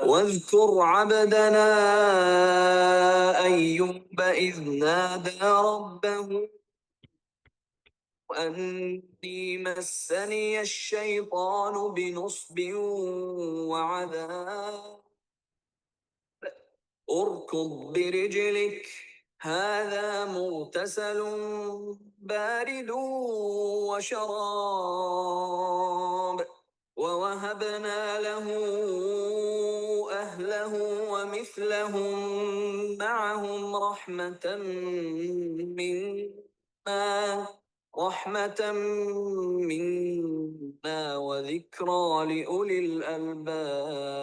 واذكر عبدنا أيوب إذ نادى ربه أني مسني الشيطان بنصب وعذاب اركض برجلك هذا مغتسل بارد وشراب ووهبنا له أهله ومثلهم معهم رحمة منا وذكرى لأولي الألباب.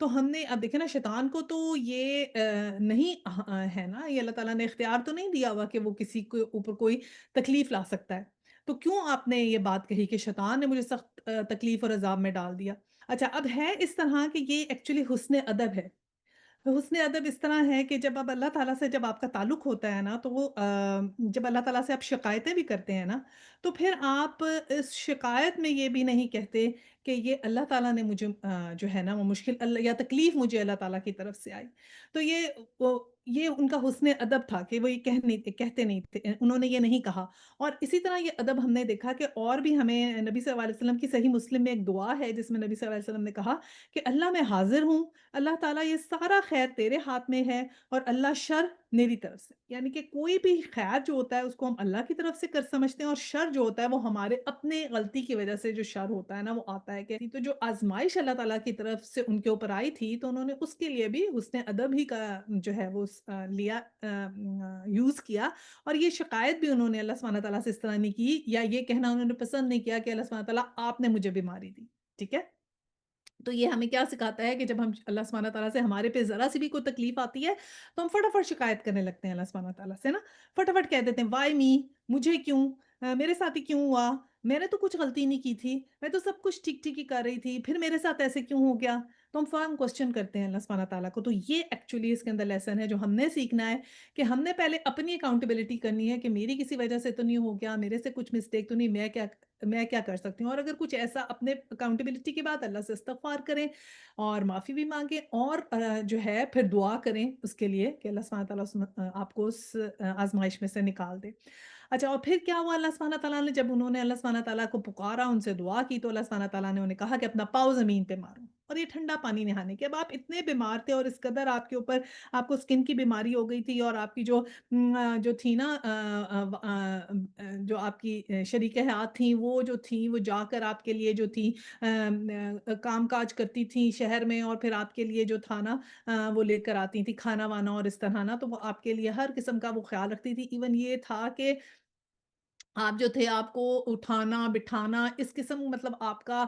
تو ہم نے اب دیکھیں نا شیطان کو تو یہ نہیں ہے نا، یہ اللہ تعالیٰ نے اختیار تو نہیں دیا ہوا کہ وہ کسی کے اوپر کوئی تکلیف لا سکتا ہے۔ تو کیوں آپ نے یہ بات کہی کہ شیطان نے مجھے سخت تکلیف اور عذاب میں ڈال دیا؟ اچھا اب ہے اس طرح کہ یہ ایکچولی حسن ادب ہے۔ حسن ادب اس طرح ہے کہ جب اب اللہ تعالیٰ سے جب آپ کا تعلق ہوتا ہے نا تو وہ جب اللہ تعالیٰ سے آپ شکایتیں بھی کرتے ہیں نا تو پھر آپ اس شکایت میں یہ بھی نہیں کہتے کہ یہ اللہ تعالیٰ نے مجھے جو ہے نا وہ مشکل اللہ یا تکلیف مجھے اللہ تعالیٰ کی طرف سے آئی۔ تو یہ ان کا حسن ادب تھا کہ وہ یہ کہتے نہیں تھے، انہوں نے یہ نہیں کہا۔ اور اسی طرح یہ ادب ہم نے دیکھا کہ اور بھی ہمیں نبی صلی اللہ علیہ وسلم کی صحیح مسلم میں ایک دعا ہے جس میں نبی صلی اللہ علیہ وسلم نے کہا کہ اللہ میں حاضر ہوں، اللہ تعالیٰ یہ سارا خیر تیرے ہاتھ میں ہے اور اللہ شر میری طرف سے، یعنی کہ کوئی بھی خیر جو ہوتا ہے اس کو ہم اللہ کی طرف سے کر سمجھتے ہیں اور شر جو ہوتا ہے وہ ہمارے اپنے غلطی کی وجہ سے جو شر ہوتا ہے نا وہ آتا ہے کہ تو جو آزمائش اللہ تعالیٰ کی طرف سے ان کے اوپر آئی تھی تو انہوں نے اس کے لیے بھی حسن ادب ہی کا جو ہے وہ لیا یوز کیا، اور یہ شکایت بھی انہوں نے اللہ سبحانہ تعالیٰ سے اس طرح نہیں کی یا یہ کہنا انہوں نے پسند نہیں کیا کہ اللہ سبحانہ تعالیٰ آپ نے مجھے بیماری دی، ٹھیک ہے؟ تو یہ ہمیں کیا سکھاتا ہے کہ جب ہم اللہ سبحانہ تعالیٰ سے ہمارے پہ ذرا سی بھی کوئی تکلیف آتی ہے تو ہم فٹافٹ شکایت کرنے لگتے ہیں اللہ سبحانہ تعالیٰ سے نا، فٹافٹ کہہ دیتے ہیں وائی می، مجھے کیوں، میرے ساتھ ہی کیوں ہوا، میں نے تو کچھ غلطی نہیں کی تھی، میں تو سب کچھ ٹھیک ٹھیک ہی کر رہی تھی، پھر میرے ساتھ ایسے کیوں ہو گیا؟ تو ہم فوراً کوشچن کرتے ہیں اللہ سبحانہ تعالیٰ کو۔ تو یہ ایکچولی اس کے اندر لیسن ہے جو ہم نے سیکھنا ہے کہ ہم نے پہلے اپنی اکاؤنٹیبلٹی کرنی ہے کہ میری کسی وجہ سے تو نہیں ہو گیا، میرے سے کچھ مسٹیک تو نہیں، میں کیا کر سکتی ہوں، اور اگر کچھ ایسا اپنے اکاؤنٹیبلٹی کے بعد اللہ سے استغفار کریں اور معافی بھی مانگیں اور جو ہے پھر دعا کریں اس کے لیے کہ اللہ سبحانہ تعالیٰ آپ کو اس آزمائش میں سے نکال دے۔ اچھا اور پھر کیا ہوا، اللہ سبحانہ تعالیٰ نے جب انہوں نے اللہ سبحانہ تعالیٰ کو پکارا، ان سے دعا کی تو اللہ سبحانہ تعالیٰ نے انہیں کہا کہ اپنا پاؤں زمین پہ مارو، اور یہ ٹھنڈا پانی نہانے کے اب آپ اتنے بیمار تھے اور اس قدر آپ کے اوپر آپ کو اسکن کی بیماری ہو گئی تھی اور آپ کی جو تھی نا جو آپ کی شریک حیات تھیں وہ جا کر آپ کے لیے جو تھی کام کاج کرتی تھیں شہر میں، اور پھر آپ کے لیے جو تھا نا وہ لے کر آتی تھی کھانا وانا اور اس طرح نا، تو وہ آپ کے لیے ہر قسم کا وہ خیال رکھتی تھی، ایون یہ تھا کہ آپ جو تھے آپ کو اٹھانا بٹھانا اس قسم مطلب آپ کا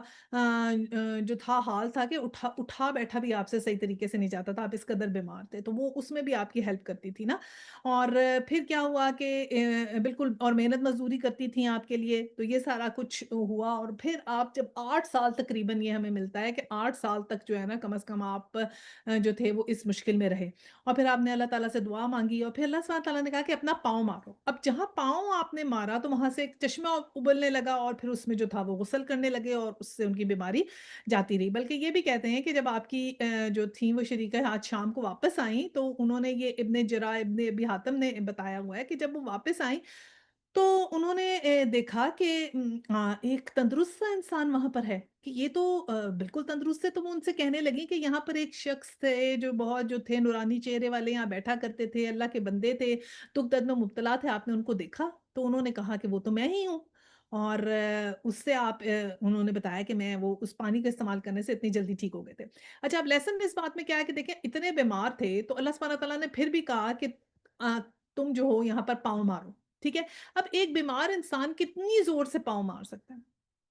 جو تھا حال تھا کہ اٹھا اٹھا بیٹھا بھی آپ سے صحیح طریقے سے نہیں جاتا تھا، آپ اس قدر بیمار تھے تو وہ اس میں بھی آپ کی ہیلپ کرتی تھی نا۔ اور پھر کیا ہوا کہ بالکل اور محنت مزدوری کرتی تھیں آپ کے لیے، تو یہ سارا کچھ ہوا، اور پھر آپ جب 8 سال تقریباً یہ ہمیں ملتا ہے کہ 8 سال تک جو ہے نا کم از کم آپ جو تھے وہ اس مشکل میں رہے، اور پھر آپ نے اللہ تعالیٰ سے دعا مانگی اور پھر اللہ سبحانہ تعالیٰ نے کہا کہ اپنا پاؤں مارو۔ اب جہاں پاؤں آپ نے مارا تو وہاں سے ایک چشمہ ابلنے لگا اور پھر اس میں جو تھا وہ غسل کرنے لگے اور اس سے ان کی بیماری جاتی رہی۔ بلکہ یہ بھی کہتے ہیں کہ جب آپ کی جو تھیں وہ شریکہ آج شام کو واپس آئیں تو انہوں نے یہ ابن جرا ابن ابی حاتم نے بتایا ہوا ہے کہ جب وہ واپس آئیں تو انہوں نے دیکھا کہ ایک تندرست سا انسان وہاں پر ہے کہ یہ تو بالکل تندرست ہے، تو وہ ان سے کہنے لگی کہ یہاں پر ایک شخص تھے جو بہت جو تھے نورانی چہرے والے یہاں بیٹھا کرتے تھے، اللہ کے بندے تھے، دکھ درد میں مبتلا تھے، آپ نے ان کو دیکھا؟ تو انہوں نے کہا کہ وہ تو میں ہی ہوں، اور اس سے آپ انہوں نے بتایا کہ میں وہ اس پانی کا استعمال کرنے سے اتنی جلدی ٹھیک ہو گئے تھے۔ اچھا اب لیسن اس بات میں کیا ہے کہ دیکھیں اتنے بیمار تھے تو اللہ سبحانہ تعالیٰ نے پھر بھی کہا کہ آ، تم جو ہو یہاں پر پاؤں مارو، ٹھیک ہے؟ اب ایک بیمار انسان کتنی زور سے پاؤں مار سکتا ہے؟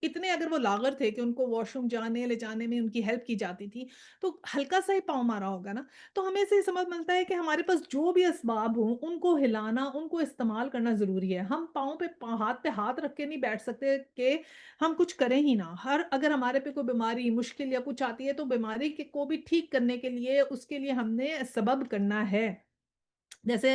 اتنے اگر وہ لاغر تھے کہ ان کو واش روم جانے لے جانے میں ان کی ہیلپ کی جاتی تھی تو ہلکا سا ہی پاؤں مارا ہوگا نا۔ تو ہمیں سے یہ سمجھ ملتا ہے کہ ہمارے پاس جو بھی اسباب ہوں ان کو ہلانا ان کو استعمال کرنا ضروری ہے، ہم پاؤں پہ ہاتھ رکھ کے نہیں بیٹھ سکتے کہ ہم کچھ کریں ہی نہ۔ اگر ہمارے پہ کوئی بیماری مشکل یا کچھ آتی ہے تو بیماری کو بھی ٹھیک کرنے کے لیے اس کے لیے ہم نے سبب کرنا ہے۔ جیسے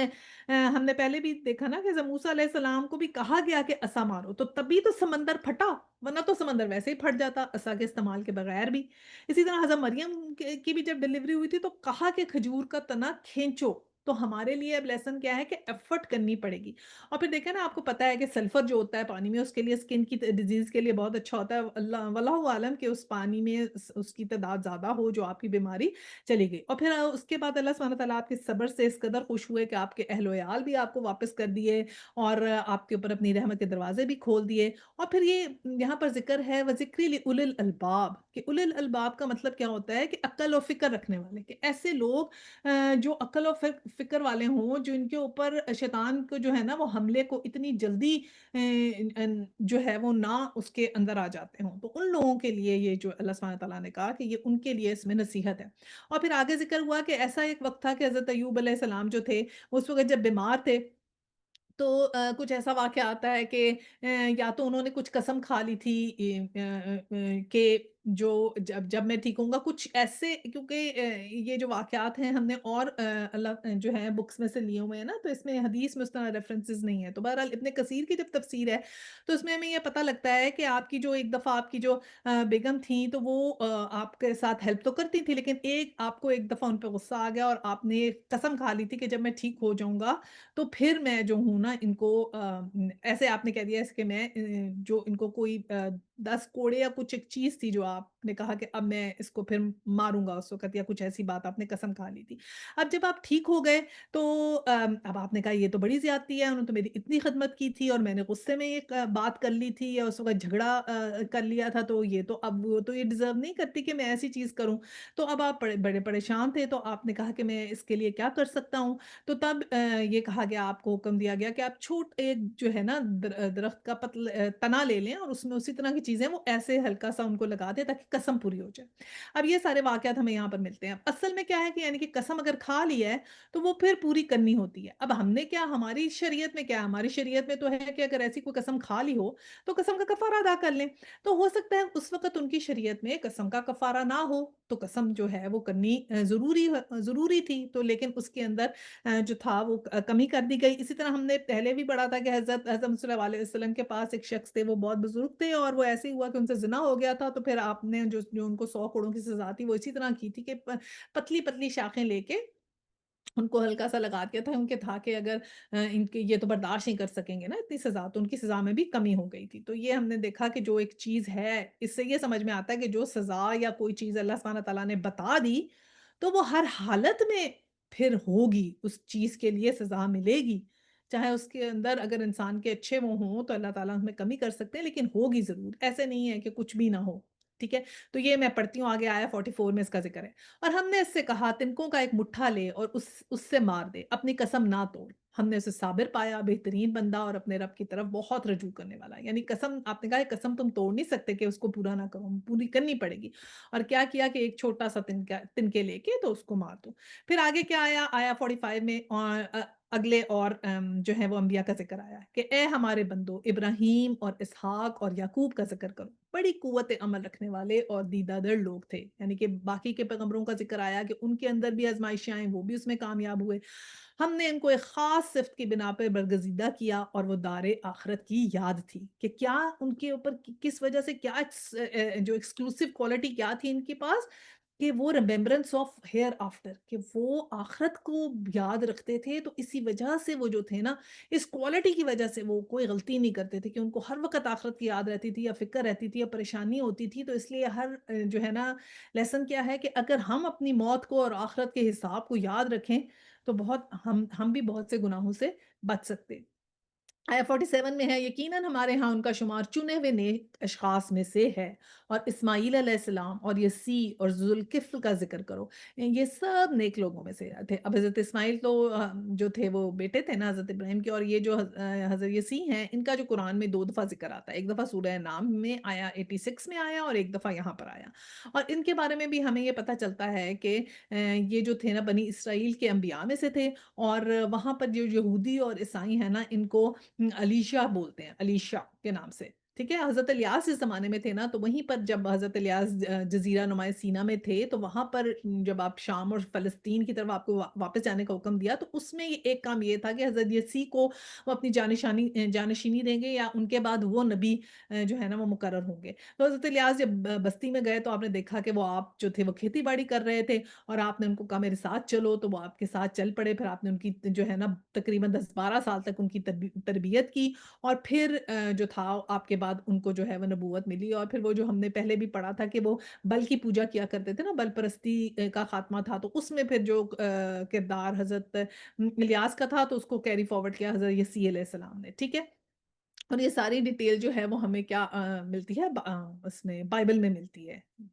ہم نے پہلے بھی دیکھا نا کہ موسیٰ علیہ السلام کو بھی کہا گیا کہ عصا مارو تو تبھی تو سمندر پھٹا، ورنہ تو سمندر ویسے ہی پھٹ جاتا عصا کے استعمال کے بغیر بھی۔ اسی طرح حضرت مریم کی بھی جب ڈیلیوری ہوئی تھی تو کہا کہ کھجور کا تنا کھینچو، تو ہمارے لیے اب لیسن کیا ہے کہ ایفرٹ کرنی پڑے گی۔ اور پھر دیکھیں نا آپ کو پتا ہے کہ سلفر جو ہوتا ہے پانی میں اس کے لیے اسکن کی ڈیزیز کے لیے بہت اچھا ہوتا ہے، اللہ واللہ عالم کہ اس پانی میں اس کی تعداد زیادہ ہو جو آپ کی بیماری چلی گئی۔ اور پھر اس کے بعد اللہ سبحانہ تعالیٰ آپ کے صبر سے اس قدر خوش ہوئے کہ آپ کے اہل و عیال بھی آپ کو واپس کر دیے اور آپ کے اوپر اپنی رحمت کے دروازے بھی کھول دیے۔ اور پھر یہ یہاں پر ذکر ہے وَذِكْرِ لِأُولِي الْأَلْبَابِ کہ اُولِي الْأَلْبَاب کا مطلب کیا ہوتا ہے کہ عقل و فکر رکھنے والے، کہ ایسے لوگ جو عقل و فکر والے ہوں جو ان کے اوپر شیطان کو جو ہے نا وہ حملے کو اتنی جلدی جو ہے وہ نہ اس کے اندر آ جاتے ہوں، تو ان لوگوں کے لیے یہ جو اللہ سبحانہ تعالیٰ نے کہا کہ یہ ان کے لیے اس میں نصیحت ہے۔ اور پھر آگے ذکر ہوا کہ ایسا ایک وقت تھا کہ حضرت ایوب علیہ السلام جو تھے اس وقت جب بیمار تھے، تو کچھ ایسا واقعہ آتا ہے کہ یا تو انہوں نے کچھ قسم کھا لی تھی کہ جو جب میں ٹھیک ہوں گا کچھ ایسے، کیونکہ یہ جو واقعات ہیں ہم نے اور اللہ جو ہے بکس میں سے لیے ہوئے ہیں نا، تو اس میں حدیث میں اس طرح ریفرنسز نہیں ہے، تو بہرحال ابن کثیر کی جب تفسیر ہے تو اس میں ہمیں یہ پتہ لگتا ہے کہ آپ کی جو ایک دفعہ آپ کی جو بیگم تھیں تو وہ آپ کے ساتھ ہیلپ تو کرتی تھی، لیکن ایک آپ کو ایک دفعہ ان پہ غصہ آ گیا اور آپ نے قسم کھا لی تھی کہ جب میں ٹھیک ہو جاؤں گا تو پھر میں جو ہوں نا ان کو ایسے آپ نے کہہ دیا کہ میں جو ان کو کوئی 10 کوڑے یا کچھ ایک چیز تھی جو آپ نے کہا کہ اب میں اس کو پھر ماروں گا اس وقت، یا کچھ ایسی بات آپ نے قسم کھا لی تھی۔ اب جب آپ ٹھیک ہو گئے تو اب آپ نے کہا یہ تو بڑی زیادتی ہے، انہوں نے تو میری اتنی خدمت کی تھی اور میں نے غصے میں یہ بات کر لی تھی یا اس وقت جھگڑا کر لیا تھا، تو یہ تو اب وہ تو یہ ڈیزرو نہیں کرتی کہ میں ایسی چیز کروں۔ تو اب آپ بڑے پریشان تھے، تو آپ نے کہا کہ میں اس کے لیے کیا کر سکتا ہوں؟ تو تب یہ کہا گیا، آپ کو حکم دیا گیا کہ آپ ایک جو ہے نا درخت کا تنا لے لیں اور اس میں اسی طرح کی چیزیں وہ ایسے ہلکا سا ان کو لگا دیں تاکہ قسم پوری ہو جائے۔ اب یہ سارے واقعات ہمیں یہاں پر ملتے ہیں۔ اب اصل میں کیا ہے کہ یعنی کہ قسم اگر کھا لی ہے تو وہ پھر پوری کرنی ہوتی ہے۔ اب ہم نے کیا، ہماری شریعت میں کیا ہے، ہماری شریعت میں تو ہے کہ اگر ایسی کوئی قسم کھا لی ہو تو قسم کا کفارہ ادا کر لیں۔ تو ہو سکتا ہے اس وقت ان کی شریعت میں قسم کا کفارہ نہ ہو تو قسم جو ہے وہ کرنی ضروری تھی، تو لیکن اس کے اندر جو تھا وہ کمی کر دی گئی۔ اسی طرح ہم نے پہلے بھی پڑھا تھا کہ حضرت صلی اللہ علیہ وسلم کے پاس ایک شخص تھے، وہ بہت بزرگ تھے اور وہ ایسے ہی ہوا کہ ان سے زنا ہو گیا تھا، تو پھر آپ نے جو ان کو 100 کوڑوں کی سزا تھی وہ اسی طرح کی تھی کہ پتلی پتلی شاخیں لے کے ان کو ہلکا سا لگا دیا تھا، ان کے تھا کہ اگر ان کے یہ تو برداشت نہیں کر سکیں گے نا اتنی سزا، تو ان کی سزا میں بھی کمی ہو گئی تھی۔ تو یہ ہم نے دیکھا کہ جو ایک چیز ہے، اس سے یہ سمجھ میں آتا ہے کہ جو سزا یا کوئی چیز اللہ سبحانہ تعالیٰ نے بتا دی تو وہ ہر حالت میں پھر ہوگی، اس چیز کے لیے سزا ملے گی، چاہے اس کے اندر اگر انسان کے اچھے وہ ہوں تو اللہ تعالیٰ ہمیں کمی کر سکتے ہیں، لیکن ہوگی ضرور، ایسے نہیں ہے کہ کچھ بھی نہ ہو۔ ٹھیک ہے، تو یہ میں پڑھتی ہوں، آگے آیا 44 میں اس کا ذکر ہے۔ اور ہم نے اس سے کہا تنکوں کا ایک مٹھا لے اور اس سے مار دے، اپنی قسم نہ توڑ۔ ہم نے اسے صابر پایا، بہترین بندہ اور اپنے رب کی طرف بہت رجوع کرنے والا، یعنی قسم آپ نے کہا ہے قسم تم توڑ نہیں سکتے کہ اس کو پورا نہ کرو، پوری کرنی پڑے گی۔ اور کیا کیا کہ ایک چھوٹا سا تنکے لے کے تو اس کو مار دو۔ پھر آگے کیا آیا، آیا 45 میں اگلے اور جو ہے وہ انبیاء کا ذکر آیا کہ اے ہمارے بندو، ابراہیم اور اسحاق اور یعقوب کا ذکر کرو، بڑی قوت عمل رکھنے والے اور دیدہ در لوگ تھے، یعنی کہ باقی کے پیغمبروں کا ذکر آیا کہ ان کے اندر بھی آزمائشیں آئیں، وہ بھی اس میں کامیاب ہوئے۔ ہم نے ان کو ایک خاص صفت کی بنا پہ برگزیدہ کیا اور وہ دار آخرت کی یاد تھی کہ کیا ان کے اوپر کس وجہ سے کیا جو ایکسکلوسیو کوالٹی کیا تھی ان کے پاس کہ وہ ریمبرنس آف ہیئر آفٹر، کہ وہ آخرت کو یاد رکھتے تھے، تو اسی وجہ سے وہ جو تھے نا، اس کوالٹی کی وجہ سے وہ کوئی غلطی نہیں کرتے تھے کہ ان کو ہر وقت آخرت کی یاد رہتی تھی یا فکر رہتی تھی یا پریشانی ہوتی تھی، تو اس لیے ہر جو ہے نا لیسن کیا ہے کہ اگر ہم اپنی موت کو اور آخرت کے حساب کو یاد رکھیں تو بہت ہم بھی بہت سے گناہوں سے بچ سکتے۔ آیا 47 میں ہے، یقیناً ہمارے ہاں ان کا شمار چنے ہوئے نیک اشخاص میں سے ہے، اور اسماعیل علیہ السلام اور یسی اور ذوالکفل کا ذکر کرو، یہ سب نیک لوگوں میں سے تھے۔ اب حضرت اسماعیل تو جو تھے وہ بیٹے تھے نا حضرت ابراہیم کے، اور یہ جو حضرت یسی ہیں ان کا جو قرآن میں 2 دفعہ ذکر آتا ہے، ایک دفعہ سورہ نام میں آیا 86 میں آیا اور ایک دفعہ یہاں پر آیا، اور ان کے بارے میں بھی ہمیں یہ پتہ چلتا ہے کہ یہ جو تھے نا بنی اسرائیل کے انبیاء میں سے تھے، اور وہاں پر جو یہودی اور عیسائی ہیں نا ان کو علیشہ بولتے ہیں، علیشہ کے نام سے، ٹھیک ہے۔ حضرت الیاس اس زمانے میں تھے نا، تو وہیں پر جب حضرت الیاس جزیرہ نمائے سینا میں تھے تو وہاں پر جب آپ شام اور فلسطین کی طرف آپ کو واپس جانے کا حکم دیا، تو اس میں ایک کام یہ تھا کہ حضرت یسی کو وہ اپنی جانشینی دیں گے، یا ان کے بعد وہ نبی جو ہے نا وہ مقرر ہوں گے۔ تو حضرت الیاس جب بستی میں گئے تو آپ نے دیکھا کہ وہ آپ جو تھے وہ کھیتی باڑی کر رہے تھے، اور آپ نے ان کو کہا میرے ساتھ چلو، تو وہ آپ کے ساتھ چل پڑے، پھر آپ نے ان کی جو ہے نا تقریباً 10-12 سال تک ان کی تربیت کی، اور پھر جو تھا آپ کے بعد ان کو جو ہے وہ نبوت ملی، اور پھر وہ جو ہم نے پہلے بھی پڑھا تھا کہ وہ بل کی پوجا کیا کرتے تھے نا، بل پرستی کا خاتمہ تھا، تو اس میں پھر جو کردار حضرت الیاس کا تھا تو اس کو کیری فارورڈ کیا حضرت یسی علیہ السلام نے، ٹھیک ہے۔ اور یہ ساری ڈیٹیل جو ہے وہ ہمیں کیا ملتی ہے اس میں بائبل میں ملتی ہے،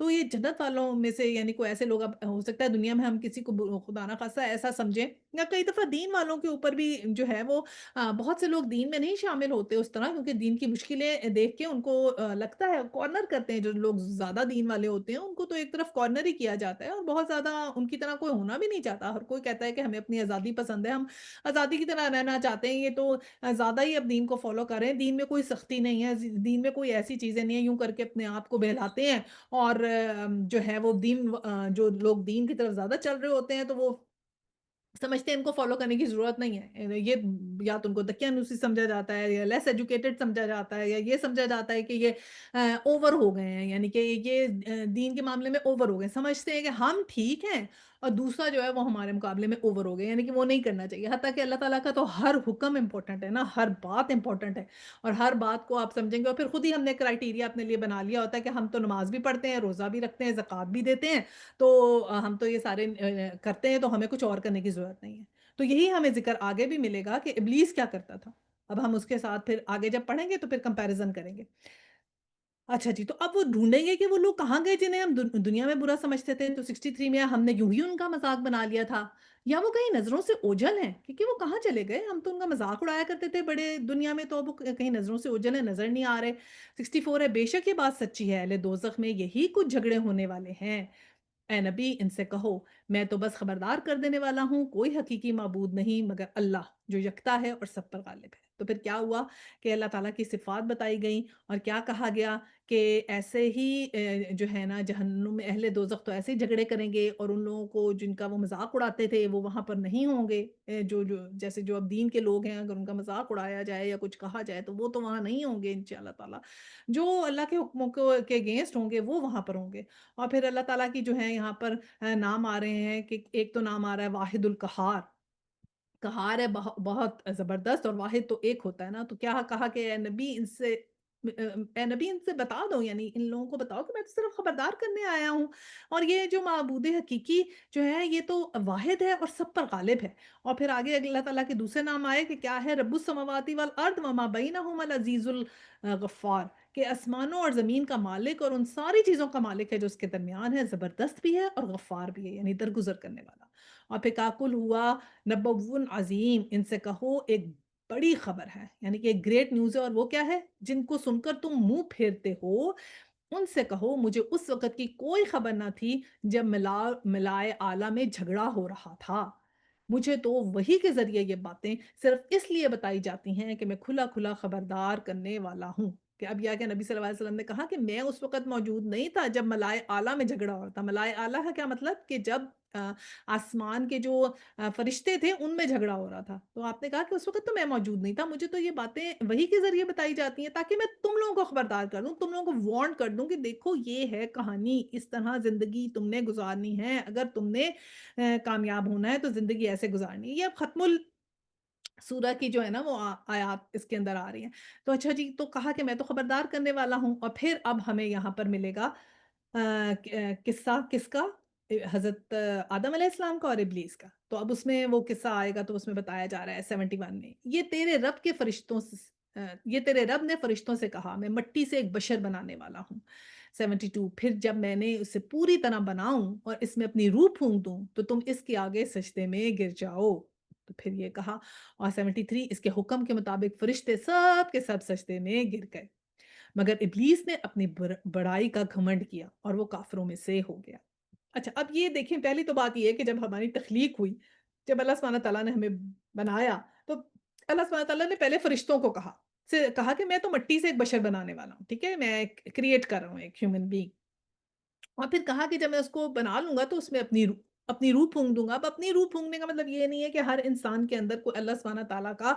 تو یہ جنت والوں میں سے یعنی کوئی ایسے لوگ اب ہو سکتا ہے دنیا میں ہم کسی کو خدا نہ خواستہ ایسا سمجھیں، یا کئی دفعہ دین والوں کے اوپر بھی جو ہے وہ بہت سے لوگ دین میں نہیں شامل ہوتے اس طرح، کیونکہ دین کی مشکلیں دیکھ کے ان کو لگتا ہے کارنر کرتے ہیں، جو لوگ زیادہ دین والے ہوتے ہیں ان کو تو ایک طرف کارنر ہی کیا جاتا ہے، اور بہت زیادہ ان کی طرح کوئی ہونا بھی نہیں چاہتا، ہر کوئی کہتا ہے کہ ہمیں اپنی آزادی پسند ہے، ہم آزادی کی طرح رہنا چاہتے ہیں، یہ تو زیادہ ہی اب دین کو فالو کر رہے ہیں، دین میں کوئی سختی نہیں ہے، دین میں کوئی ایسی چیزیں نہیں ہیں، یوں کر کے اپنے آپ کو بہلاتے ہیں، اور جو ہے وہ جو لوگ دین کی طرف زیادہ چل رہے ہوتے ہیں تو وہ سمجھتے ہیں ان کو فالو کرنے کی ضرورت نہیں ہے، یہ یا تو ان کو دقیانوسی سمجھا جاتا ہے، یا لیس ایجوکیٹڈ سمجھا جاتا ہے، یا یہ سمجھا جاتا ہے کہ یہ اوور ہو گئے ہیں، یعنی کہ یہ دین کے معاملے میں اوور ہو گئے ہیں، سمجھتے ہیں کہ ہم ٹھیک ہیں اور دوسرا جو ہے وہ ہمارے مقابلے میں اوور ہو گئے، یعنی کہ وہ نہیں کرنا چاہیے، حتیٰ کہ اللہ تعالیٰ کا تو ہر حکم امپورٹنٹ ہے نا، ہر بات امپورٹنٹ ہے، اور ہر بات کو آپ سمجھیں گے، اور پھر خود ہی ہم نے کرائٹیریا اپنے لیے بنا لیا ہوتا ہے کہ ہم تو نماز بھی پڑھتے ہیں، روزہ بھی رکھتے ہیں، زکوٰۃ بھی دیتے ہیں، تو ہم تو یہ سارے کرتے ہیں، تو ہمیں کچھ اور کرنے کی ضرورت نہیں ہے۔ تو یہی ہمیں ذکر آگے بھی ملے گا کہ ابلیس کیا کرتا تھا۔ اب ہم اس کے ساتھ پھر آگے جب پڑھیں گے تو پھر کمپیریزن کریں گے۔ اچھا جی، تو اب وہ ڈھونڈیں گے کہ وہ لوگ کہاں گئے جنہیں ہم دنیا میں برا سمجھتے تھے، تو 63 میں ہم نے یوں ہی ان کا مذاق بنا لیا تھا، یا وہ کہیں نظروں سے اوجھل ہیں، کیونکہ وہ کہاں چلے گئے، ہم تو ان کا مذاق اڑایا کرتے تھے بڑے دنیا میں، تو اب وہ کہیں نظروں سے اوجھل ہیں، نظر نہیں آ رہے۔ 64 ہے، بے شک یہ بات سچی ہے، اہل دوزخ میں یہی کچھ جھگڑے ہونے والے ہیں۔ اے نبی ان سے کہو میں تو بس خبردار کر دینے والا ہوں، کوئی حقیقی معبود نہیں مگر اللہ جو یکتا ہے اور سب پر غالب ہے۔ تو پھر کیا ہوا کہ اللہ تعالیٰ کی صفات بتائی گئیں، اور کیا کہا گیا کہ ایسے ہی جو ہے نا جہنم میں اہل دوزخ تو ایسے ہی جھگڑے کریں گے، اور ان لوگوں کو جن کا وہ مذاق اڑاتے تھے وہ وہاں پر نہیں ہوں گے، جو جیسے جو اب دین کے لوگ ہیں اگر ان کا مذاق اڑایا جائے یا کچھ کہا جائے تو وہ تو وہاں نہیں ہوں گے انشاءاللہ تعالیٰ، جو اللہ کے حکموں کے اگینسٹ ہوں گے وہ وہاں پر ہوں گے۔ اور پھر اللہ تعالیٰ کی جو ہے یہاں پر نام آ رہے ہیں کہ ایک تو نام آ رہا ہے واحد القہار، قہار ہے بہت زبردست، اور واحد تو ایک ہوتا ہے نا، تو کیا کہا کہ اے نبی ان سے اے نبی ان سے بتا دو، یعنی ان لوگوں کو بتاؤ کہ میں تو صرف خبردار کرنے آیا ہوں، اور یہ جو معبود حقیقی جو ہے یہ تو واحد ہے اور سب پر غالب ہے۔ اور پھر آگے اللہ تعالیٰ کے دوسرے نام آئے کہ کیا ہے رب السماوات والارض وما بینہما العزیز الغفار، کہ آسمانوں اور زمین کا مالک اور ان ساری چیزوں کا مالک ہے جو اس کے درمیان ہے، زبردست بھی ہے اور غفار بھی ہے، یعنی درگزر کرنے والا۔ اور پھر کاکل ہوا نبوٌ عظیم، ان سے کہو ایک بڑی خبر ہے، یعنی کہ ایک گریٹ نیوز ہے، اور وہ کیا ہے جن کو سن کر تم منہ پھیرتے ہو، ان سے کہو مجھے اس وقت کی کوئی خبر نہ تھی جب ملائے اعلیٰ میں جھگڑا ہو رہا تھا، مجھے تو وہی کے ذریعے یہ باتیں صرف اس لیے بتائی جاتی ہیں کہ میں کھلا کھلا خبردار کرنے والا ہوں، کہ اب یہ کہ نبی صلی اللہ علیہ وسلم نے کہا کہ میں اس وقت موجود نہیں تھا جب ملائے اعلیٰ میں جھگڑا ہو رہا تھا، ملائے اعلیٰ کا کیا مطلب کہ جب آسمان کے جو فرشتے تھے ان میں جھگڑا ہو رہا تھا، تو آپ نے کہا کہ اس وقت تو میں موجود نہیں تھا، مجھے تو یہ باتیں وہی کے ذریعے بتائی جاتی ہیں تاکہ میں تم لوگوں کو خبردار کر دوں، تم لوگوں کو وارن کر دوں کہ دیکھو یہ ہے کہانی، اس طرح زندگی تم نے گزارنی ہے، اگر تم نے کامیاب ہونا ہے تو زندگی ایسے گزارنی ہے۔ یہ اب ختم سورہ کی جو ہے نا وہ آیات اس کے اندر آ رہی ہیں۔ تو اچھا جی، تو کہا کہ میں تو خبردار کرنے والا ہوں، اور پھر اب ہمیں یہاں پر ملے گا قصہ کس کا؟ حضرت آدم علیہ السلام کا اور ابلیس کا۔ تو اب اس میں وہ قصہ آئے گا تو اس میں بتایا جا رہا ہے 71 میں، یہ تیرے رب نے فرشتوں سے کہا میں مٹی سے ایک بشر بنانے والا ہوں۔ 72 پھر جب میں نے اسے پوری طرح بناؤں اور اس میں اپنی روح پھونک دوں تو تم اس کے آگے سجدے میں گر جاؤ۔ تو پھر یہ کہا، اور 73 اس کے حکم کے مطابق فرشتے سب کے سب سجدے میں گر گئے، مگر ابلیس نے اپنی بڑائی کا گھمنڈ کیا اور وہ کافروں میں سے ہو گیا۔ اچھا، اب یہ دیکھیں پہلی تو بات یہ ہے کہ جب ہماری تخلیق ہوئی، جب اللہ سبحانہ تعالیٰ نے ہمیں بنایا، تو اللہ سبحانہ تعالیٰ نے پہلے فرشتوں کو کہا کہ میں تو مٹی سے ایک بشر بنانے والا ہوں، ٹھیک ہے، میں کریٹ کر رہا ہوں ایک ہیومن بینگ، اور پھر کہا کہ جب میں اس کو بنا لوں گا تو اس میں اپنی روح پھونک دوں گا۔ اب اپنی روح پھونکنے کا مطلب یہ نہیں ہے کہ ہر انسان کے اندر کوئی اللہ سبحانہ تعالیٰ کا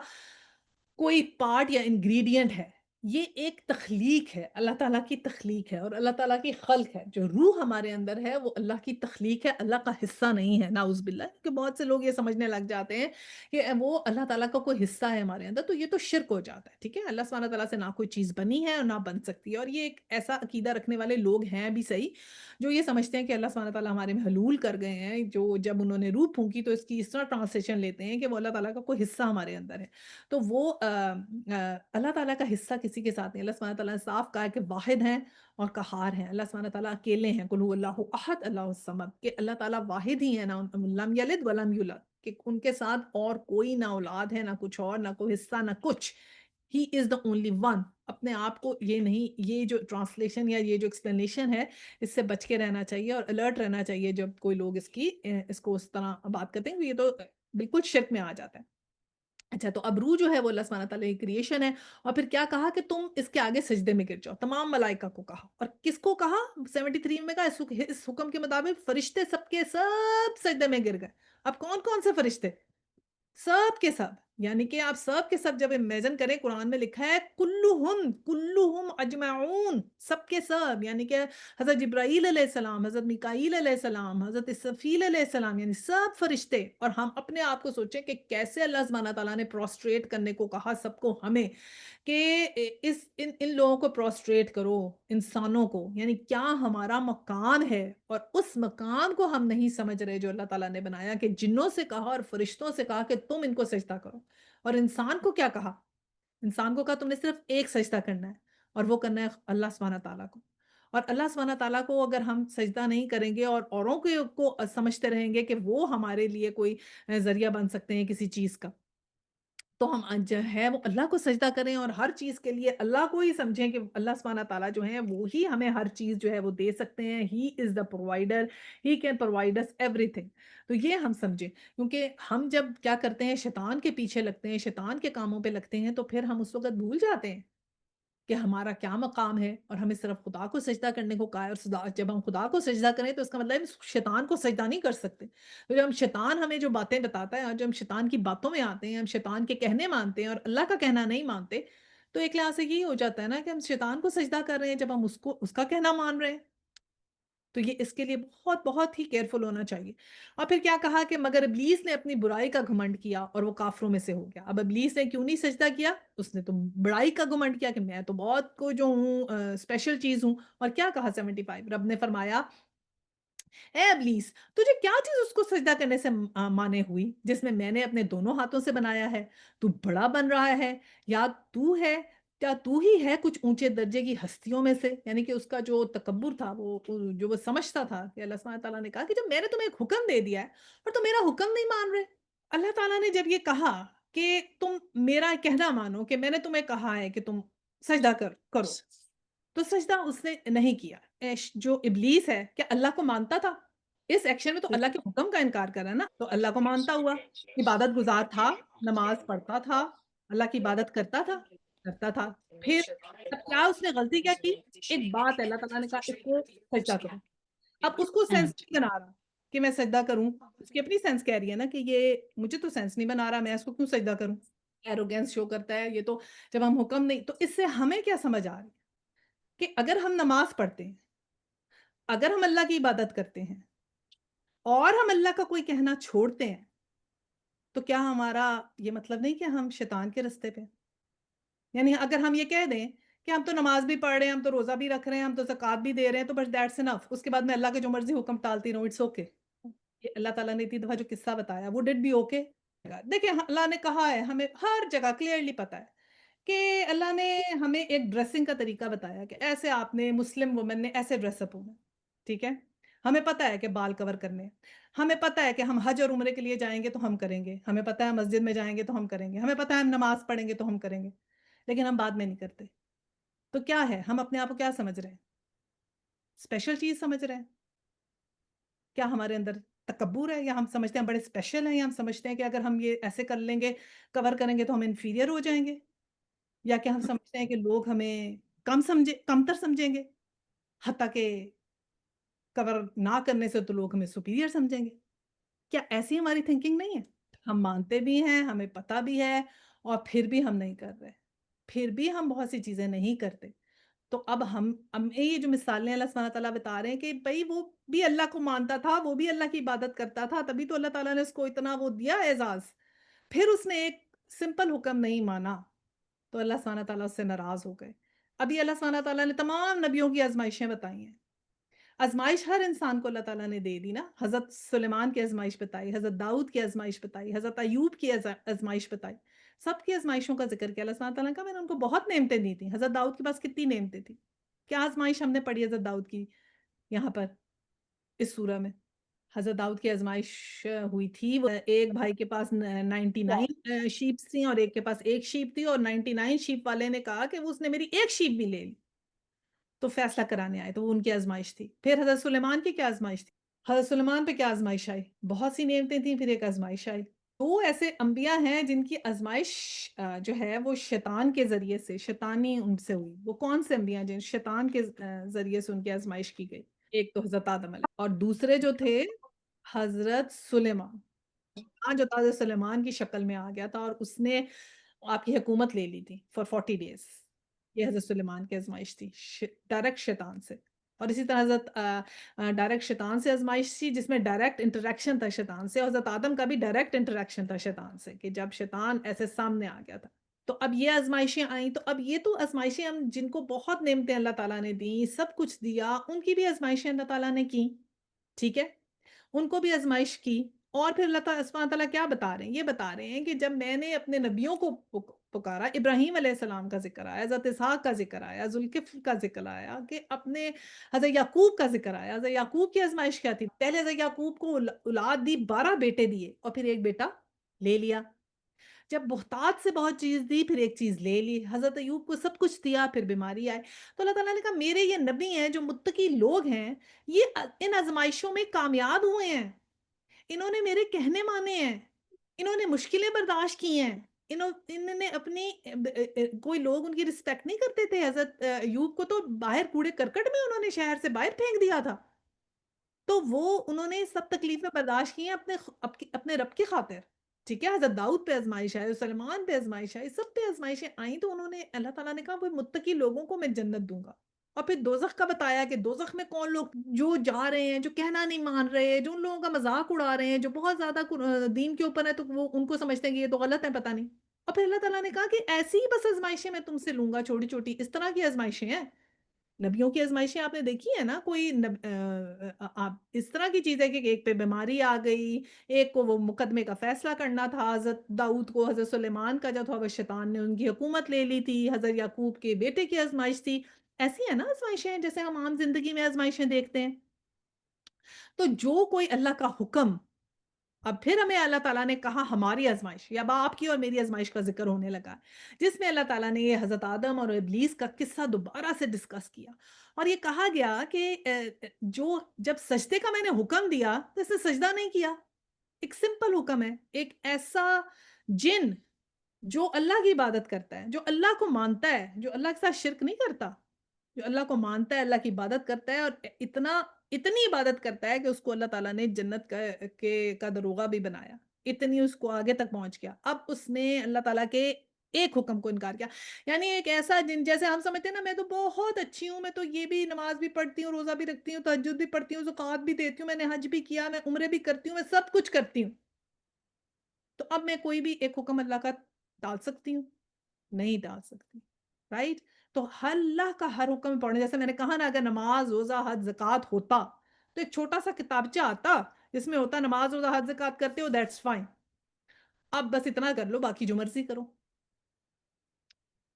کوئی پارٹ یا انگریڈینٹ ہے، یہ ایک تخلیق ہے، اللہ تعالیٰ کی تخلیق ہے اور اللہ تعالیٰ کی خلق ہے، جو روح ہمارے اندر ہے وہ اللہ کی تخلیق ہے، اللہ کا حصہ نہیں ہے، نعوذ باللہ، کہ بہت سے لوگ یہ سمجھنے لگ جاتے ہیں کہ وہ اللہ تعالیٰ کا کوئی حصہ ہے ہمارے اندر، تو یہ تو شرک ہو جاتا ہے، ٹھیک ہے، اللہ سبحانہ تعالیٰ سے نہ کوئی چیز بنی ہے اور نہ بن سکتی ہے، اور یہ ایک ایسا عقیدہ رکھنے والے لوگ ہیں بھی صحیح جو یہ سمجھتے ہیں کہ اللہ سبحانہ تعالیٰ ہمارے میں حلول کر گئے ہیں، جو جب انہوں نے روح پھونکی تو اس کی اس طرح ٹرانسلیشن لیتے ہیں کہ وہ اللہ تعالیٰ کا کوئی حصہ ہمارے اندر ہے، تو وہ اللہ تعالیٰ کا حصہ کسی کے ساتھ نہیں، اللہ سبحانہ تعالیٰ نے صاف کہا ہے کہ واحد ہیں اور قہار ہیں، اللہ سبحانہ تعالیٰ اکیلے ہیں، قل هو اللہ احد اللہ الصمد، کہ اللہ تعالیٰ واحد ہی ہے، نہ لم یلد ولم یولد، کہ ان کے ساتھ اور کوئی نہ اولاد ہے، نہ کچھ اور، نہ کوئی حصہ، نہ کچھ، ہی از دا اونلی ون. اپنے آپ کو یہ نہیں، یہ جو ٹرانسلیشن یا یہ جو ایکسپلینیشن ہے اس سے بچ کے رہنا چاہیے اور الرٹ رہنا چاہیے جب کوئی لوگ اس کو اس طرح بات کرتے ہیں، یہ تو بالکل شرک میں آ جاتا ہے. اچھا، تو اب روح جو ہے وہ اللہ سبحانہ تعالیٰ کی کریشن ہے، اور پھر کیا کہا کہ تم اس کے آگے سجدے میں گر جاؤ، تمام ملائکہ کو کہا، اور کس کو کہا؟ 73 میں کہا اس حکم کے مطابق فرشتے سب کے سب سجدے میں گر گئے. اب کون کون سے فرشتے؟ سب کے سب، یعنی کہ آپ سب کے سب جب امیجن کریں، قرآن میں لکھا ہے کلہم اجمعون، سب کے سب، یعنی کہ حضرت جبرائیل علیہ السلام، حضرت میکائیل علیہ السلام، حضرت اسرافیل علیہ السلام، یعنی سب فرشتے. اور ہم اپنے آپ کو سوچیں کہ کیسے اللہ سبحانہ تعالیٰ نے پروسٹریٹ کرنے کو کہا سب کو، ہمیں، کہ ان لوگوں کو پروسٹریٹ کرو، انسانوں کو، یعنی کیا ہمارا مکان ہے، اور اس مکان کو ہم نہیں سمجھ رہے جو اللہ تعالیٰ نے بنایا، کہ جنوں سے کہا اور فرشتوں سے کہا کہ تم ان کو سجدہ کرو. اور انسان کو کیا کہا؟ انسان کو کہا تم نے صرف ایک سجدہ کرنا ہے، اور وہ کرنا ہے اللہ سبحانہ تعالیٰ کو. اور اللہ سبحانہ تعالیٰ کو اگر ہم سجدہ نہیں کریں گے اور اوروں کو سمجھتے رہیں گے کہ وہ ہمارے لیے کوئی ذریعہ بن سکتے ہیں کسی چیز کا، تو ہم جو ہے وہ اللہ کو سجدہ کریں اور ہر چیز کے لیے اللہ کو ہی سمجھیں کہ اللہ سبحانہ تعالیٰ جو ہیں وہ ہی ہمیں ہر چیز جو ہے وہ دے سکتے ہیں. He is the provider, he can provide us every thing یہ ہم سمجھیں، کیونکہ ہم جب کیا کرتے ہیں، شیطان کے پیچھے لگتے ہیں، شیطان کے کاموں پہ لگتے ہیں، تو پھر ہم اس وقت بھول جاتے ہیں کہ ہمارا کیا مقام ہے، اور ہمیں صرف خدا کو سجدہ کرنے کو کہا ہے. اور جب ہم خدا کو سجدہ کریں تو اس کا مطلب ہے ہم شیطان کو سجدہ نہیں کر سکتے. تو جب ہم شیطان ہمیں جو باتیں بتاتا ہے، اور جب ہم شیطان کی باتوں میں آتے ہیں، ہم شیطان کے کہنے مانتے ہیں اور اللہ کا کہنا نہیں مانتے، تو ایک لحاظ سے یہی ہو جاتا ہے نا کہ ہم شیطان کو سجدہ کر رہے ہیں جب ہم اس کا کہنا مان رہے ہیں. تو یہ اس کے لیے بہت بہت ہی کیئرفل ہونا چاہیے. اور پھر کیا کہا کہ مگر ابلیس نے اپنی برائی کا گھمنڈ کیا اور وہ کافروں میں سے ہو گیا. اب ابلیس نے کیوں نہیں سجدہ کیا؟ اس نے تو بڑائی کا گھمنڈ کیا کہ میں تو بہت کو جو ہوں، اسپیشل چیز ہوں. اور کیا کہا 75 رب نے فرمایا، اے ابلیس، تجھے کیا چیز اس کو سجدہ کرنے سے مانے ہوئی جس میں نے اپنے دونوں ہاتھوں سے بنایا ہے؟ تو بڑا بن رہا ہے، یا تو ہے، کیا تو ہی ہے کچھ اونچے درجے کی ہستیوں میں سے؟ یعنی کہ اس کا جو تکبر تھا، جو وہ سمجھتا تھا کہ اللہ سبحانہ تعالیٰ نے کہا کہ جب میں نے تمہیں ایک حکم دے دیا ہے اور تم میرا حکم نہیں مان رہے. اللہ تعالیٰ نے جب یہ کہا کہ تم میرا کہنا مانو کہ میں نے تمہیں کہا ہے کہ تم سجدہ کرو، تو سجدہ اس نے نہیں کیا. جو ابلیس ہے کیا اللہ کو مانتا تھا؟ اس ایکشن میں تو اللہ کے حکم کا انکار کرا نا، تو اللہ کو مانتا ہوا، عبادت گزار تھا، نماز پڑھتا تھا، اللہ کی عبادت کرتا تھا. پھر اب کیا اس نے غلطی کیا کی؟ ایک بات ہے، اللہ تعالیٰ نے کہا اس کو سجدہ کرو. اب اس کو سینس نہیں بنا رہا کہ میں سجدہ کروں، اس کی اپنی سینس کہہ رہی ہے نا کہ یہ مجھے تو سینس نہیں بنا رہا، میں اس کو کیوں سجدہ کروں؟ ایروگینس شو کرتا ہے یہ تو، جب ہم حکم نہیں. تو اس سے ہمیں کیا سمجھ آ رہی ہے کہ اگر ہم نماز پڑھتے ہیں، اگر ہم اللہ کی عبادت کرتے ہیں اور ہم اللہ کا کوئی کہنا چھوڑتے ہیں، تو کیا ہمارا یہ مطلب نہیں کہ ہم شیطان کے رستے پہ؟ یعنی اگر ہم یہ کہہ دیں کہ ہم تو نماز بھی پڑھ رہے ہیں، ہم تو روزہ بھی رکھ رہے ہیں، ہم تو زکوٰۃ بھی دے رہے ہیں، تو بس دیٹس انف، اس کے بعد میں اللہ کے جو مرضی حکم ٹالتی رہوں، اٹس اوکے. یہ اللہ تعالیٰ نے اتنی دفعہ جو قصہ بتایا وہ ڈڈ بی اوکے. دیکھیں اللہ نے کہا ہے، ہمیں ہر جگہ کلیئرلی پتا ہے کہ اللہ نے ہمیں ایک ڈریسنگ کا طریقہ بتایا کہ ایسے آپ نے مسلم وومن نے ایسے ڈریس اپ ہونا. ٹھیک ہے، ہمیں پتا ہے کہ بال کور کرنے، ہمیں پتا ہے کہ ہم حج اور عمرے کے لیے جائیں گے تو ہم کریں گے، ہمیں پتا ہے مسجد میں جائیں گے تو ہم کریں گے، ہمیں پتا ہے ہم نماز پڑھیں گے تو ہم کریں گے، لیکن ہم بعد میں نہیں کرتے. تو کیا ہے، ہم اپنے آپ کو کیا سمجھ رہے ہیں؟ اسپیشل چیز سمجھ رہے ہیں؟ کیا ہمارے اندر تکبر ہے، یا ہم سمجھتے ہیں ہم بڑے اسپیشل ہیں، یا ہم سمجھتے ہیں کہ اگر ہم یہ ایسے کر لیں گے، کور کریں گے تو ہم انفیریئر ہو جائیں گے، یا کہ ہم سمجھتے ہیں کہ لوگ ہمیں کمتر سمجھیں گے، حتیٰ کہ کور نہ کرنے سے تو لوگ ہمیں سپیریئر سمجھیں گے. کیا ایسی ہماری تھنکنگ نہیں ہے؟ ہم مانتے بھی ہیں، ہمیں پتا بھی ہے، اور پھر بھی ہم نہیں کر رہے، پھر بھی ہم بہت سی چیزیں نہیں کرتے. تو اب ہمیں یہ جو مثالیں اللہ سبحانہ تعالیٰ بتا رہے ہیں کہ بھئی وہ بھی اللہ کو مانتا تھا، وہ بھی اللہ کی عبادت کرتا تھا، تبھی تو اللہ تعالیٰ نے اس کو اتنا وہ دیا اعزاز. پھر اس نے ایک سمپل حکم نہیں مانا تو اللہ سبحانہ تعالیٰ اس سے ناراض ہو گئے. ابھی اللہ سبحانہ تعالیٰ نے تمام نبیوں کی آزمائشیں بتائی ہیں. آزمائش ہر انسان کو اللہ تعالیٰ نے دے دی نا. حضرت سلیمان کی آزمائش بتائی، حضرت داؤد کی آزمائش بتائی، حضرت ایوب کی آزمائش بتائی. سب کی آزمائشوں کا ذکر کیا اللہ سبحانہ تعالیٰ نے کہا میں نے ان کو بہت نعمتیں دی تھیں. حضرت داؤد کے پاس کتنی نعمتیں تھیں. کیا آزمائش ہم نے پڑھی حضرت داؤد کی یہاں پر اس سورہ میں. حضرت داؤد کی آزمائش ہوئی تھی. وہ ایک بھائی کے پاس 99 شیپس تھیں اور ایک کے پاس ایک شیپ تھی، اور 99 شیپ والے نے کہا کہ وہ اس نے میری ایک شیپ بھی لے لی. تو فیصلہ کرانے آئے، تو وہ ان کی آزمائش تھی. پھر حضرت سلیمان کی کیا آزمائش تھی. حضرت سلیمان پہ کیا آزمائش آئی. بہت سی نعمتیں تھیں، پھر ایک آزمائش آئی. دو ایسے انبیاء ہیں جن کی آزمائش جو ہے وہ شیطان کے ذریعے سے، شیطانی ان سے ہوئی. وہ کون سے انبیاء ہیں جن شیطان کے ذریعے سے ان کی آزمائش کی گئی. ایک تو حضرت آدم علیہ اور دوسرے جو تھے حضرت سلیمان. جو تھا حضرت سلیمان کی شکل میں آ گیا تھا اور اس نے آپ کی حکومت لے لی تھی فار 40 ڈیز. یہ حضرت سلیمان کی آزمائش تھی ڈائریکٹ شیطان سے. اور اسی طرح حضرت ڈائریکٹ شیطان سے آزمائش تھی جس میں ڈائریکٹ انٹریکشن تھا شیطان سے. حضرت آدم کا بھی ڈائریکٹ انٹریکشن تھا شیطان سے کہ جب شیطان ایسے سامنے آ گیا تھا. تو اب یہ آزمائشیں آئیں. تو اب یہ تو آزمائشیں ہم جن کو بہت نعمتیں اللہ تعالیٰ نے دیں، سب کچھ دیا، ان کی بھی آزمائشیں اللہ تعالیٰ نے کی. ٹھیک ہے، ان کو بھی آزمائش کی. اور پھر اللہ تعالیٰ سبحانہ تعالیٰ کیا بتا رہے ہیں. یہ بتا رہے ہیں کہ جب میں نے اپنے نبیوں کو پکارا، ابراہیم علیہ السلام کا ذکر آیا، حضرت اسحاق کا ذکر آیا، ذوالکفل کا ذکر آیا، کہ اپنے حضرت یعقوب کا ذکر آیا. حضرت یعقوب کی آزمائش کیا تھی. پہلے حضرت یعقوب کو اولاد دی، 12 بیٹے دیے اور پھر ایک بیٹا لے لیا. جب بہتات سے بہت چیز دی پھر ایک چیز لے لی. حضرت ایوب کو سب کچھ دیا پھر بیماری آئے. تو اللہ تعالیٰ نے کہا میرے یہ نبی ہیں جو متقی لوگ ہیں، یہ ان آزمائشوں میں کامیاب ہوئے ہیں. انہوں نے میرے کہنے مانے ہیں، انہوں نے مشکلیں برداشت کی ہیں. انہوں نے اپنی کوئی لوگ ان کی رسپیکٹ نہیں کرتے تھے. حضرت ایوب کو تو باہر کوڑے کرکٹ میں انہوں نے شہر سے باہر پھینک دیا تھا. تو وہ انہوں نے سب تکلیفیں برداشت کی ہیں اپنے رب کی خاطر. ٹھیک ہے، حضرت داؤد پہ آزمائش آئی، سلمان پہ آزمائش آئی، سب پہ آزمائشیں آئیں. تو انہوں نے اللہ تعالیٰ نے کہا وہ متقی لوگوں کو میں جنت دوں گا. اور پھر دوزخ کا بتایا کہ دوزخ میں کون لوگ جو جا رہے ہیں، جو کہنا نہیں مان رہے، جو ان لوگوں کا مذاق اڑا رہے ہیں، جو بہت زیادہ دین کے اوپر ہے تو وہ ان کو سمجھتے ہیں کہ یہ تو غلط ہے، پتہ نہیں. اور پھر اللہ تعالیٰ نے کہا کہ ایسی ہی بس آزمائشیں میں تم سے لوں گا، چھوٹی چھوٹی اس طرح کی آزمائشیں ہیں. نبیوں کی آزمائشیں آپ نے دیکھی ہے نا. کوئی آپ اس طرح کی چیز ہے کہ ایک پہ بیماری آ گئی، ایک کو وہ مقدمے کا فیصلہ کرنا تھا. حضرت داؤد کو حضرت سلیمان کا جو تھا وہ شیطان نے ان کی حکومت لے لی تھی. حضرت یعقوب کے بیٹے کی آزمائش تھی. ایسی ہے نا آزمائشیں جیسے ہم عام زندگی میں آزمائشیں دیکھتے ہیں. تو جو کوئی اللہ کا حکم، اب پھر ہمیں اللہ تعالیٰ نے کہا ہماری آزمائش یا آپ کی اور میری آزمائش کا ذکر ہونے لگا، جس میں اللہ تعالیٰ نے یہ حضرت آدم اور ابلیس کا قصہ دوبارہ سے ڈسکس کیا. اور یہ کہا گیا کہ جو جب سجدے کا میں نے حکم دیا تو اس نے سجدہ نہیں کیا. ایک سمپل حکم ہے. ایک ایسا جن جو اللہ کی عبادت کرتا ہے، جو اللہ کو مانتا ہے، جو اللہ کے ساتھ شرک نہیں کرتا، جو اللہ کو مانتا ہے، اللہ کی عبادت کرتا ہے اور اتنی عبادت کرتا ہے کہ اس کو اللہ تعالیٰ نے جنت کا دروغہ بھی بنایا. اتنی اس کو آگے تک پہنچ گیا. اب اس نے اللہ تعالیٰ کے ایک حکم کو انکار کیا. یعنی ایک ایسا جن جیسے ہم سمجھتے ہیں نا میں تو بہت اچھی ہوں، میں تو یہ بھی نماز بھی پڑھتی ہوں، روزہ بھی رکھتی ہوں، تہجد بھی پڑھتی ہوں، زکوٰۃ بھی دیتی ہوں، میں نے حج بھی کیا، میں عمرے بھی کرتی ہوں، میں سب کچھ کرتی ہوں. تو اب میں کوئی بھی ایک حکم اللہ کا ٹال سکتی ہوں؟ نہیں ڈال سکتی. رائٹ. تو اللہ کا ہر حکم پڑھنے، جیسے میں نے کہا نا اگر نماز روزہ حج زکوٰۃ ہوتا تو ایک چھوٹا سا کتابچہ آتا جس میں ہوتا نماز روزہ حج زکوٰۃ کرتے ہو دیٹس فائن، اب بس اتنا کر لو باقی جو مرضی کرو.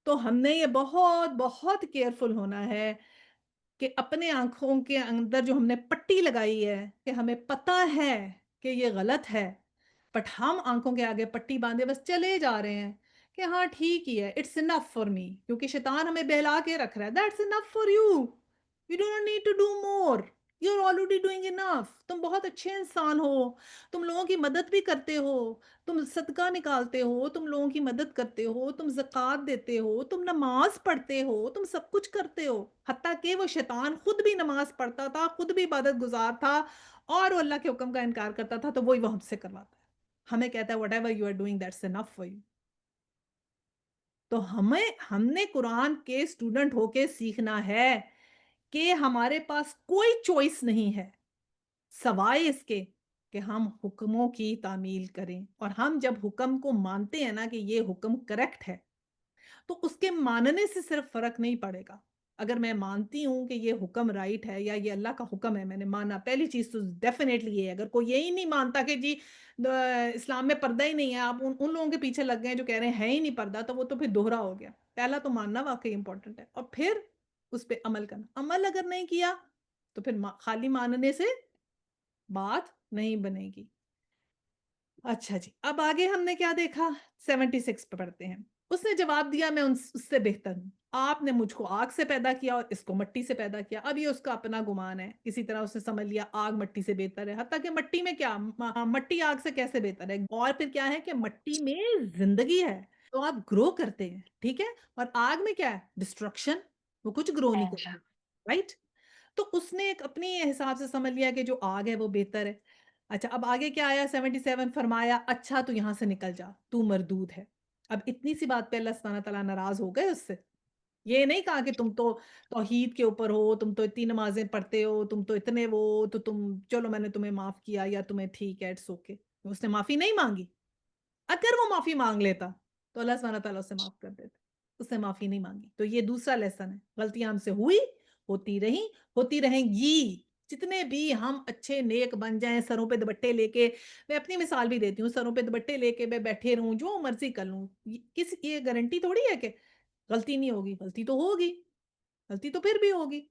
تو ہم نے یہ بہت بہت کیئرفل ہونا ہے کہ اپنے آنکھوں کے اندر جو ہم نے پٹی لگائی ہے کہ ہمیں پتہ ہے کہ یہ غلط ہے، بٹ ہم آنکھوں کے آگے پٹی باندھے بس چلے جا رہے ہیں کہ ہاں ٹھیک ہی ہے، اٹس انف فار می. کیونکہ شیطان ہمیں بہلا کے رکھ رہا ہے. That's enough for you, you do not need to do more, you are already doing enough. تم بہت اچھے انسان ہو، تم لوگوں کی مدد بھی کرتے ہو، تم صدقہ نکالتے ہو، تم لوگوں کی مدد کرتے ہو، تم زکوٰۃ دیتے ہو، تم نماز پڑھتے ہو، تم سب کچھ کرتے ہو. حتیٰ کہ وہ شیطان خود بھی نماز پڑھتا تھا، خود بھی عبادت گزار تھا اور وہ اللہ کے حکم کا انکار کرتا تھا، تو وہی وہ ہم سے کرواتا ہے. ہمیں کہتا ہے whatever you are doing that's enough for you. تو ہم نے قرآن کے اسٹوڈنٹ ہو کے سیکھنا ہے کہ ہمارے پاس کوئی چوائس نہیں ہے سوائے اس کے کہ ہم حکموں کی تعمیل کریں. اور ہم جب حکم کو مانتے ہیں نا کہ یہ حکم کریکٹ ہے، تو اس کے ماننے سے صرف فرق نہیں پڑے گا، اگر میں مانتی ہوں کہ یہ حکم رائٹ ہے یا یہ اللہ کا حکم ہے، میں نے مانا، پہلی چیز تو ڈیفینیٹلی یہ ہے۔ اگر کوئی یہی نہیں مانتا کہ جی اسلام میں پردہ ہی نہیں ہے، آپ ان لوگوں کے پیچھے لگ گئے ہیں جو کہہ رہے ہیں ہے ہی نہیں پردہ، تو وہ تو پھر دوہرا ہو گیا۔ پہلا تو ماننا واقعی امپورٹنٹ ہے، اور پھر اس پہ عمل کرنا۔ عمل اگر نہیں کیا تو پھر خالی ماننے سے بات نہیں بنے گی۔ اچھا جی، اب آگے ہم نے کیا دیکھا؟ 76 پہ پڑھتے ہیں۔ اس نے جواب دیا، میں اس سے بہتر ہوں۔ آپ نے مجھ کو آگ سے پیدا کیا اور اس کو مٹی سے پیدا کیا۔ اب یہ اس کا اپنا گمان ہے، کسی طرح اس نے سمجھ لیا آگ مٹی سے بہتر ہے، حتیٰ کہ مٹی میں کیا، مٹی آگ سے کیسے بہتر ہے؟ اور پھر کیا ہے کہ مٹی میں زندگی ہے، تو آپ گرو کرتے ہیں، ٹھیک ہے؟ اور آگ میں کیا ہے؟ ڈسٹرکشن، وہ کچھ گرو نہیں کرتی، رائٹ؟ تو اس نے ایک اپنی حساب سے سمجھ لیا کہ جو آگ ہے وہ بہتر ہے۔ اچھا، اب آگے کیا آیا؟ 77 فرمایا، اچھا تو یہاں سے نکل جا، تو مردود ہے۔ اب اتنی سی بات پہ اللہ سبحانہ تعالیٰ ناراض ہو گئے اس سے؟ یہ نہیں کہا کہ تم تو توحید کے اوپر ہو، تم تو اتنی نمازیں پڑھتے ہو، تم تو اتنے وہ، تو تم چلو میں نے تمہیں معاف کیا، یا تمہیں ٹھیک ہے، اٹس اوکے۔ اس نے معافی نہیں مانگی۔ اگر وہ معافی مانگ لیتا تو اللہ سبحانہ تعالیٰ اسے معاف کر دیتا۔ اس نے معافی نہیں مانگی، تو یہ دوسرا لیسن ہے۔ غلطیاں ہم سے ہوئی، ہوتی رہیں، ہوتی رہیں گی۔ جتنے بھی ہم اچھے نیک بن جائیں، سروں پہ دوپٹے لے کے، میں اپنی مثال بھی دیتی ہوں، سروں پہ دوپٹے لے کے میں بیٹھے رہوں، جو مرضی کر لوں، یہ گارنٹی تھوڑی ہے کہ غلطی نہیں ہوگی۔ غلطی تو ہوگی، غلطی تو پھر بھی ہوگی۔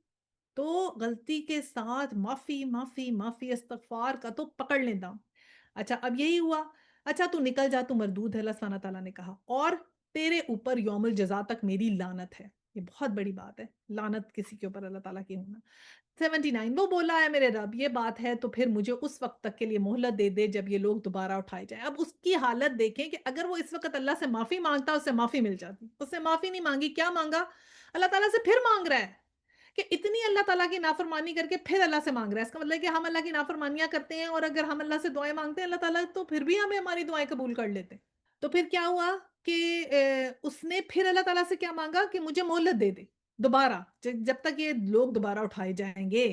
تو غلطی کے ساتھ معافی معافی معافی، استغفار کا تو پکڑ لیں دام۔ اچھا، اب یہی ہوا۔ اچھا تو نکل جا، تو مردود ہے، اللہ سبحانہ تعالیٰ نے کہا، اور تیرے اوپر یوم الجزا تک میری لعنت ہے۔ یہ بہت بڑی بات ہے، لعنت کسی کے اوپر اللہ تعالیٰ کی ہونا۔ 79 وہ بولا ہے میرے رب یہ بات ہے تو پھر مجھے اس وقت تک کے لیے مہلت دے دے جب یہ لوگ دوبارہ اٹھائے جائیں۔ اب اس کی حالت دیکھیں کہ اگر وہ اس وقت اللہ سے معافی مانگتا، اسے معافی مل جاتی۔ اس نے معافی نہیں مانگی، کیا مانگا؟ اللہ تعالیٰ سے پھر مانگ رہا ہے کہ اتنی اللہ تعالیٰ کی نافرمانی کر کے پھر اللہ سے مانگ رہا ہے۔ اس کا مطلب ہے کہ ہم اللہ کی نافرمانیاں کرتے ہیں، اور اگر ہم اللہ سے دعائیں مانگتے ہیں، اللہ تعالیٰ تو پھر بھی ہمیں ہماری دعائیں قبول کر لیتے ہیں۔ تو پھر کیا ہوا کہ اس نے پھر اللہ تعالیٰ سے کیا مانگا کہ مجھے مہلت دے دے دوبارہ، جب تک یہ لوگ دوبارہ اٹھائے جائیں گے۔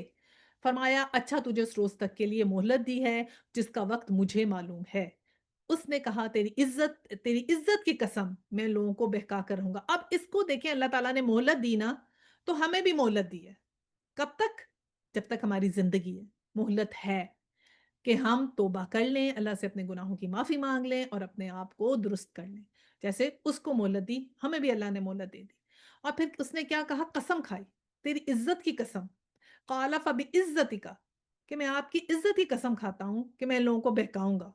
فرمایا، اچھا تجھے اس روز تک کے لیے مہلت دی ہے جس کا وقت مجھے معلوم ہے۔ اس نے کہا، تیری عزت کی قسم میں لوگوں کو بہکا کر رہوں گا۔ اب اس کو دیکھیں، اللہ تعالیٰ نے مہلت دی نا، تو ہمیں بھی مہلت دی ہے۔ کب تک؟ جب تک ہماری زندگی ہے، مہلت ہے کہ ہم توبہ کر لیں، اللہ سے اپنے گناہوں کی معافی مانگ لیں اور اپنے آپ کو درست کر لیں۔ جیسے اس کو مہلت دی، ہمیں بھی اللہ نے مہلت دے دی۔ اور پھر اس نے کیا کہا؟ قسم کھائی، تیری عزت کی قسم، قال فبعزتک، کہ میں آپ کی عزت کی قسم کھاتا ہوں کہ میں لوگوں کو بہکاؤں گا،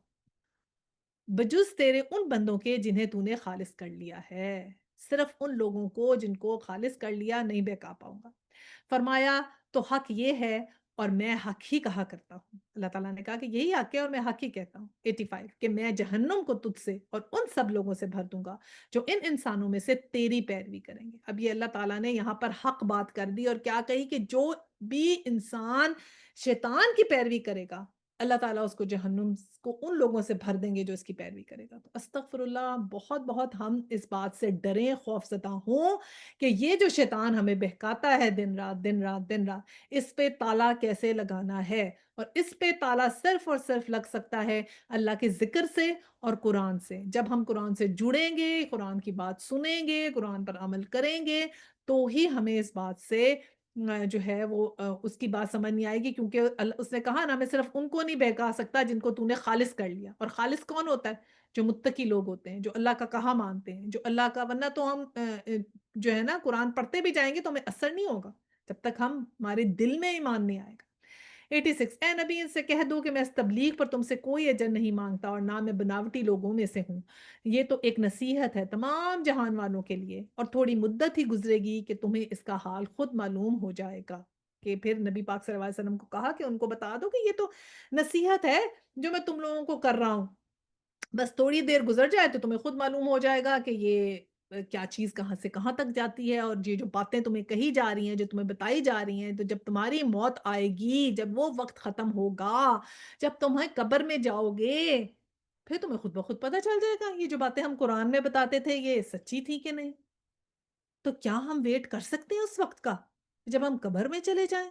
بجز تیرے ان بندوں کے جنہیں تو نے خالص کر لیا ہے۔ صرف ان لوگوں کو جن کو خالص کر لیا نہیں بہکا پاؤں گا۔ فرمایا، تو حق یہ ہے اور میں حق ہی کہا کرتا ہوں۔ اللہ تعالیٰ نے کہا کہ یہی حق ہے اور میں حق ہی کہتا ہوں۔ 85 کہ میں جہنم کو تجھ سے اور ان سب لوگوں سے بھر دوں گا جو ان انسانوں میں سے تیری پیروی کریں گے۔ اب یہ اللہ تعالیٰ نے یہاں پر حق بات کر دی، اور کیا کہی کہ جو بھی انسان شیطان کی پیروی کرے گا، اللہ تعالیٰ اس کو جہنم کو ان لوگوں سے بھر دیں گے جو اس کی پیروی کرے گا۔ تو استغفر اللہ، بہت بہت ہم اس بات سے ڈریں، خوف زدہ ہوں کہ یہ جو شیطان ہمیں بہکاتا ہے دن رات دن رات دن رات، اس پہ تالا کیسے لگانا ہے۔ اور اس پہ تالا صرف اور صرف لگ سکتا ہے اللہ کے ذکر سے اور قرآن سے۔ جب ہم قرآن سے جڑیں گے، قرآن کی بات سنیں گے، قرآن پر عمل کریں گے، تو ہی ہمیں اس بات سے جو ہے وہ اس کی بات سمجھ نہیں آئے گی، کیونکہ اس نے کہا نا، میں صرف ان کو نہیں بہکا سکتا جن کو تو نے خالص کر لیا۔ اور خالص کون ہوتا ہے؟ جو متقی لوگ ہوتے ہیں، جو اللہ کا کہا مانتے ہیں، جو اللہ کا، ورنہ تو ہم جو ہے نا قرآن پڑھتے بھی جائیں گے تو ہمیں اثر نہیں ہوگا جب تک ہمارے دل میں ایمان نہیں آئے گا۔ 86 اے نبی، ان سے کہہ دو کہ میں اس تبلیغ پر تم سے کوئی اجر نہیں مانگتا اور نہ میں بناوٹی لوگوں میں سے ہوں۔ یہ تو ایک نصیحت ہے تمام جہان والوں کے لیے، اور تھوڑی مدت ہی گزرے گی کہ تمہیں اس کا حال خود معلوم ہو جائے گا۔ کہ پھر نبی پاک صلی اللہ علیہ وسلم کو کہا کہ ان کو بتا دو کہ یہ تو نصیحت ہے جو میں تم لوگوں کو کر رہا ہوں، بس تھوڑی دیر گزر جائے تو تمہیں خود معلوم ہو جائے گا کہ یہ کیا چیز کہاں سے کہاں تک جاتی ہے، اور یہ جو باتیں تمہیں کہی جا رہی ہیں، جو تمہیں بتائی جا رہی ہیں، تو جب تمہاری موت آئے گی، جب وہ وقت ختم ہوگا، جب تمہیں قبر میں جاؤ گے، پھر تمہیں خود بخود پتہ چل جائے گا یہ جو باتیں ہم قرآن میں بتاتے تھے یہ سچی تھی کہ نہیں۔ تو کیا ہم ویٹ کر سکتے ہیں اس وقت کا جب ہم قبر میں چلے جائیں؟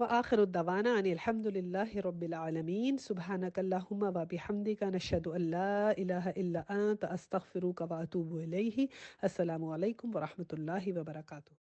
وآخر الدعوانا أن الحمد لله رب العالمين سبحانك اللهم وبحمدك نشهد أن لا إله إلا أنت أستغفرك وأتوب إليه. السلام عليكم ورحمة الله وبركاته.